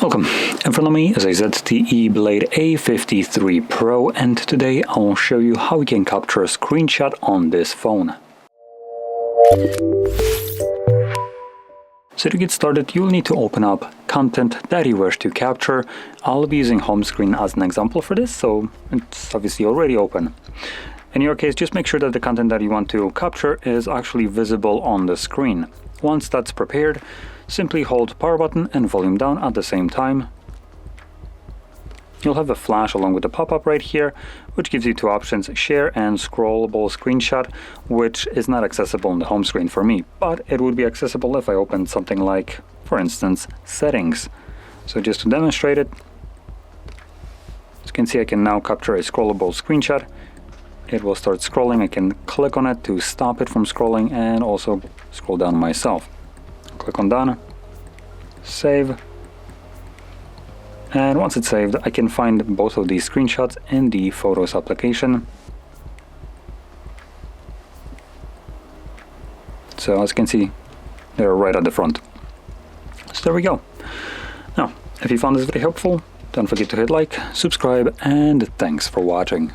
Welcome. In front of me is a ZTE Blade A53 Pro, and today I'll show you how we can capture a screenshot on this phone. So to get started, you'll need to open up content that you wish to capture. I'll be using home screen as an example for this, so it's obviously already open. In your case, just make sure that the content that you want to capture is actually visible on the screen. Once that's prepared, simply hold power button and volume down at the same time. You'll have a flash along with the pop-up right here, which gives you two options, share and scrollable screenshot, which is not accessible on the home screen for me, but it would be accessible if I opened something like, for instance, settings. So just to demonstrate it, as you can see, I can now capture a scrollable screenshot. It will start scrolling. I can click on it to stop it from scrolling and also scroll down myself. Click on done, save, and once it's saved, I can find both of these screenshots in the Photos application. So as you can see, they're right at the front. So there we go. Now, if you found this video helpful, don't forget to hit like, subscribe, and thanks for watching.